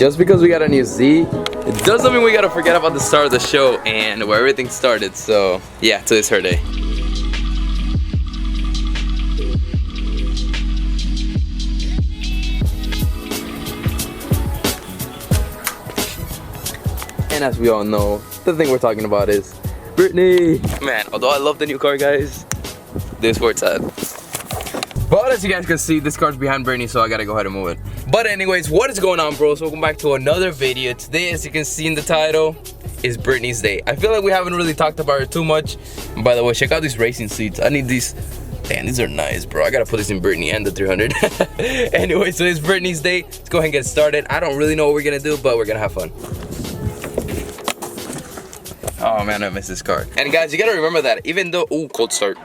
just because we got a new Z, it doesn't mean we gotta forget about the start of the show and where everything started. So yeah, today's her day. And as we all know, the thing we're talking about is Brittany. Man, although I love the new car, guys, this is where it's at. But as you guys can see, this car's behind Brittany, so I gotta go ahead and move it. But anyways, what is going on, bros? Welcome back to another video. Today, as you can see in the title, is Brittany's day. I feel like we haven't really talked about her too much. And by the way, check out these racing seats. I need these. Damn, these are nice, bro. I gotta put this in Brittany and the 300. Anyway, so it's Brittany's day. Let's go ahead and get started. I don't really know what we're gonna do, but we're gonna have fun. Oh man, I miss this car. And guys, you gotta remember that even though, ooh, cold start.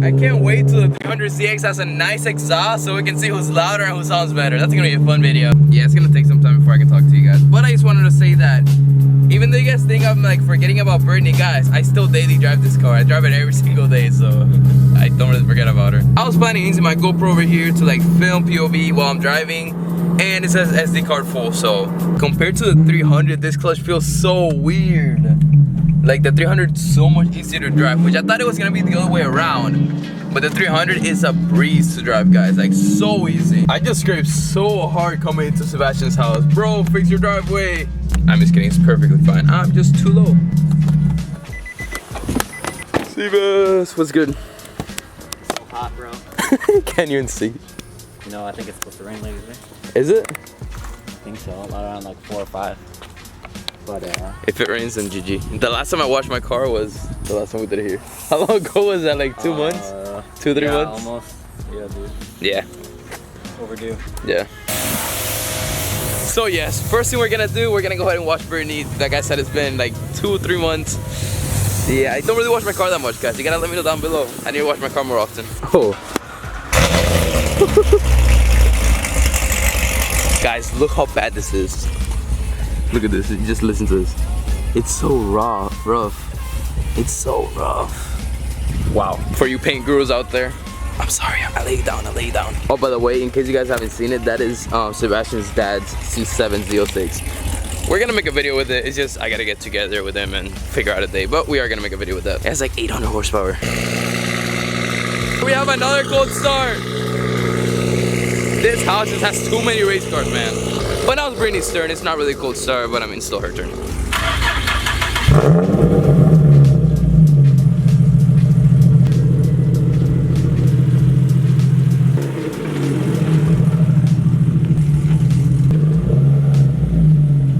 I can't wait till the 300ZX has a nice exhaust so we can see who's louder and who sounds better. That's gonna be a fun video. Yeah, it's gonna take some time before I can talk to you guys. But I just wanted to say that even though you guys think I'm like forgetting about Brittany, guys, I still daily drive this car. I drive it every single day, so I don't really forget about her. I was planning using my GoPro over here to like film POV while I'm driving, and it says SD card full. So compared to the 300, this clutch feels so weird. Like the 300 is so much easier to drive, which I thought it was gonna be the other way around. But the 300 is a breeze to drive, guys, like so easy. I just scraped so hard coming into Sebastian's house. Bro, fix your driveway. I'm just kidding, it's perfectly fine. I'm just too low. Sebas, what's good? So hot, bro. Can't even see. No, I think it's supposed to rain later today. Is it? I think so, around like 4 or 5. But if it rains, then GG. The last time I washed my car was the last time we did it here. How long ago was that? Like 2 months? 2 or 3 months? Almost. Yeah, dude. Yeah. Overdue. Yeah. So yes, first thing we're gonna do, we're gonna go ahead and wash Brittany. Like I said, it's been like 2 or 3 months. Yeah, I don't really wash my car that much, guys. You gotta let me know down below. I need to wash my car more often. Oh. Guys, look how bad this is. Look at this, just listen to this. It's so rough. It's so rough. Wow. For you paint gurus out there, I'm sorry, I lay you down. Oh, by the way, in case you guys haven't seen it, that is Sebastian's dad's C7 Z06. We're gonna make a video with it. It's just, I gotta get together with him and figure out a day, but we are gonna make a video with that. It has like 800 horsepower. We have another cold start. This house just has too many race cars, man. But now it's Brittany's turn. It's not really a cold start, but I mean, still her turn.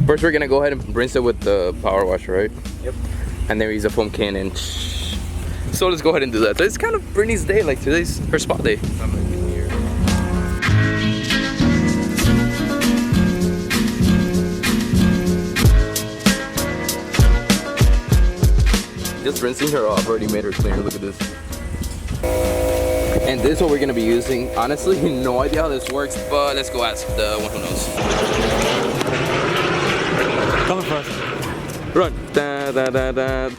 First, we're gonna go ahead and rinse it with the power washer, right? Yep. And then we use a foam can and so let's go ahead and do that. So it's kind of Brittany's day, like today's her spot day. Just rinsing her off already made her cleaner. Look at this. And this is what we're gonna be using. Honestly, no idea how this works, but let's go ask the one who knows. Coming for us. Run. Da, da, da, da.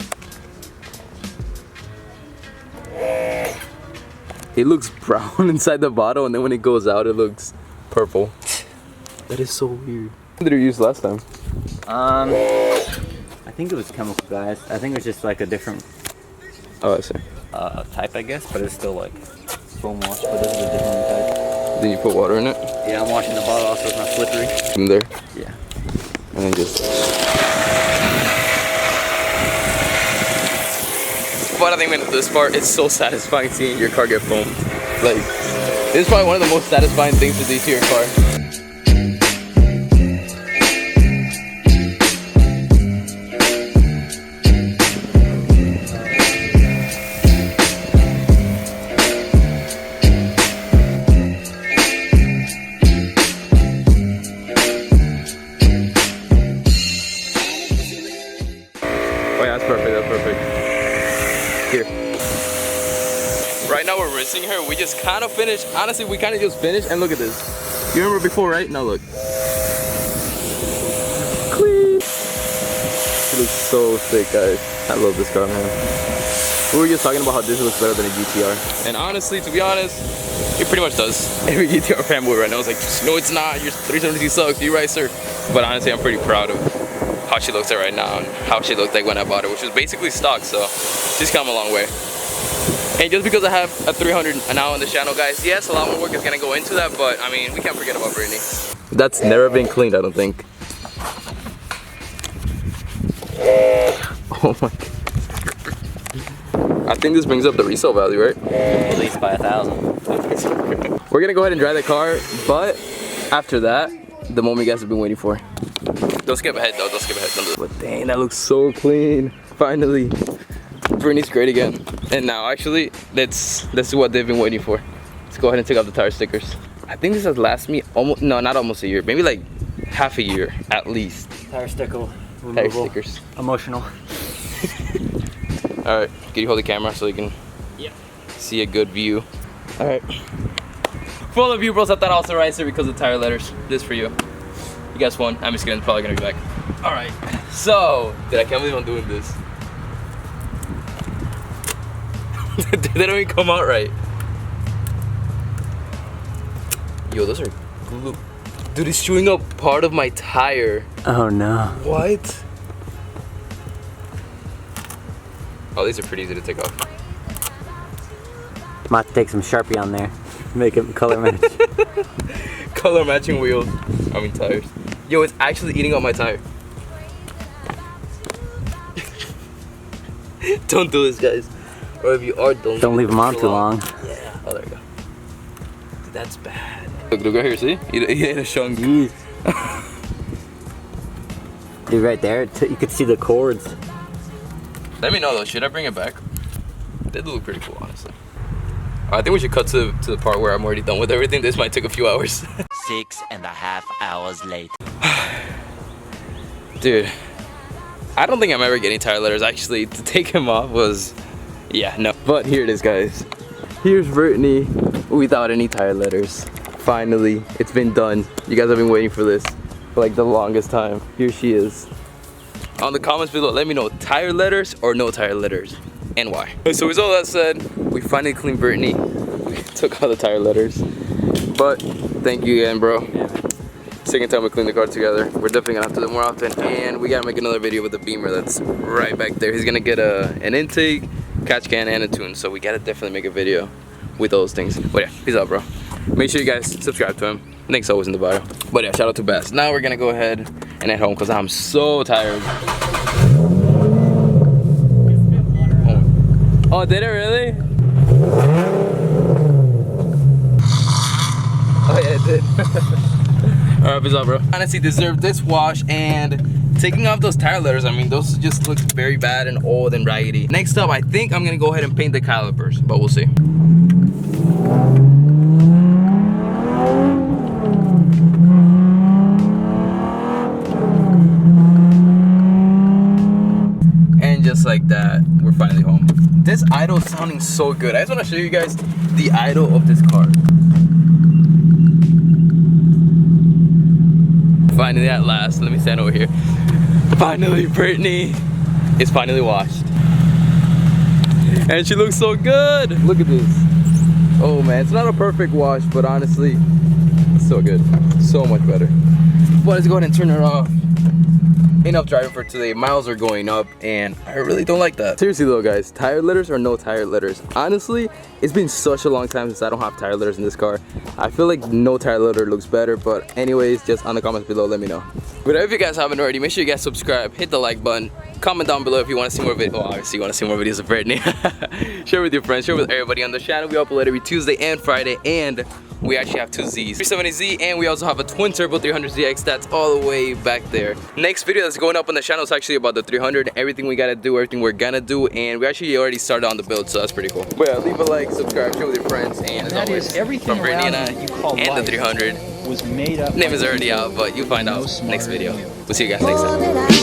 It looks brown inside the bottle, and then when it goes out, it looks purple. That is so weird. What did you use last time? I think it was chemical, guys. I think it was just like a different Oh, I see. type, I guess, but it's still like foam wash, but this is a different type. Then you put water in it? Yeah, I'm washing the bottle also, it's not slippery. In there? Yeah. And then just... But I think when this part, it's so satisfying seeing your car get foamed. Like, this is probably one of the most satisfying things to do to your car. Oh yeah, that's perfect, that's perfect. Here. Right now we're rinsing her. We just kind of finished. Honestly, we kind of just finished. And look at this. You remember before, right? Now look. Clean. It looks so sick, guys. I love this car, man. We were just talking about how this looks better than a GTR. And honestly, to be honest, it pretty much does. Every GTR fanboy right now is like, no it's not, your 370Z sucks, you're right sir. But honestly, I'm pretty proud of how she looks at right now and how she looked like when I bought it, which was basically stock, so she's come a long way. And just because I have a 300 now on the channel, guys, yes, a lot more work is gonna go into that, but I mean, we can't forget about Brittany. That's never been cleaned, I don't think. Oh my god. I think this brings up the resale value, right? At least by 1,000. We're gonna go ahead and drive the car, but after that, the moment you guys have been waiting for. Don't skip ahead though, don't skip ahead. But dang, that looks so clean. Finally. Brittany's great again. And now actually, let's do what they've been waiting for. Let's go ahead and take out the tire stickers. I think this has lasted me almost, no, not almost a year, maybe like half a year at least. Tire sticker removal. Tire stickers. Emotional. Alright, can you hold the camera so you can see a good view? Alright. For all of you bros, I thought I was a ricer because of tire letters. This for you. You guys won. I'm just kidding, it's probably gonna be back. Alright, so, dude, I can't believe I'm doing this. They don't even come out right. Yo, those are glue. Dude, it's chewing up part of my tire. Oh no. What? Oh, these are pretty easy to take off. Might have to take some Sharpie on there. Make it color match. Color matching wheels. I mean tires. Yo, it's actually eating up my tire. Don't do this, guys. Or if you are, don't leave them on too long. Yeah. Oh, there you go. Dude, that's bad. Look right here, see? He ate a chunk. Dude, right there, you could see the cords. Let me know though, should I bring it back? They do look pretty cool, honestly. I think we should cut to the part where I'm already done with everything. This might take a few hours. 6.5 hours later. Dude, I don't think I'm ever getting tire letters. Actually, to take him off was, yeah, no. But here it is, guys. Here's Brittany without any tire letters. Finally, it's been done. You guys have been waiting for this for like the longest time. Here she is. On the comments below, let me know, tire letters or no tire letters, and why. So with all that said, we finally cleaned Brittany. We took out the tire letters. But thank you again, bro. Second time we clean the car together. We're definitely gonna have to do it more often, and we gotta make another video with the Beamer that's right back there. He's gonna get an intake, catch can, and a tune, so we gotta definitely make a video with those things. But yeah, peace out, bro. Make sure you guys subscribe to him. Link's always in the bio. But yeah, shout out to Bass. Now we're gonna go ahead and head home because I'm so tired. Oh, did it really? Oh yeah, it did. Alright, peace out, bro. Honestly, deserve this wash, and taking off those tire letters, I mean, those just look very bad and old and raggedy. Next up, I think I'm gonna go ahead and paint the calipers, but we'll see. And just like that, we're finally home. This idle is sounding so good. I just want to show you guys the idle of this car. Finally, at last, let me stand over here. Finally, Brittany is finally washed. And she looks so good. Look at this. Oh man, it's not a perfect wash, but honestly, it's so good. So much better. But let's go ahead and turn her off. Enough driving for today. Miles are going up and I really don't like that. Seriously though, guys, tire letters or no tire letters? Honestly, it's been such a long time since I don't have tire letters in this car. I feel like no tire letter looks better, but anyways, just on the comments below, let me know. But if you guys haven't already, make sure you guys subscribe, hit the like button, comment down below if you want to see more videos. Oh, obviously you want to see more videos of Brittany. Share with your friends, share with everybody on the channel. We upload every Tuesday and Friday, and we actually have two Zs, 370Z, and we also have a twin turbo 300ZX that's all the way back there. Next video that's going up on the channel is actually about the 300, everything we gotta do, everything we're gonna do, and we actually already started on the build, so that's pretty cool. But yeah, leave a like, subscribe, share with your friends, and as always, everything from Brittany and I, and the 300, was made up. name is already out, but you'll find out next video. We'll see you guys next time.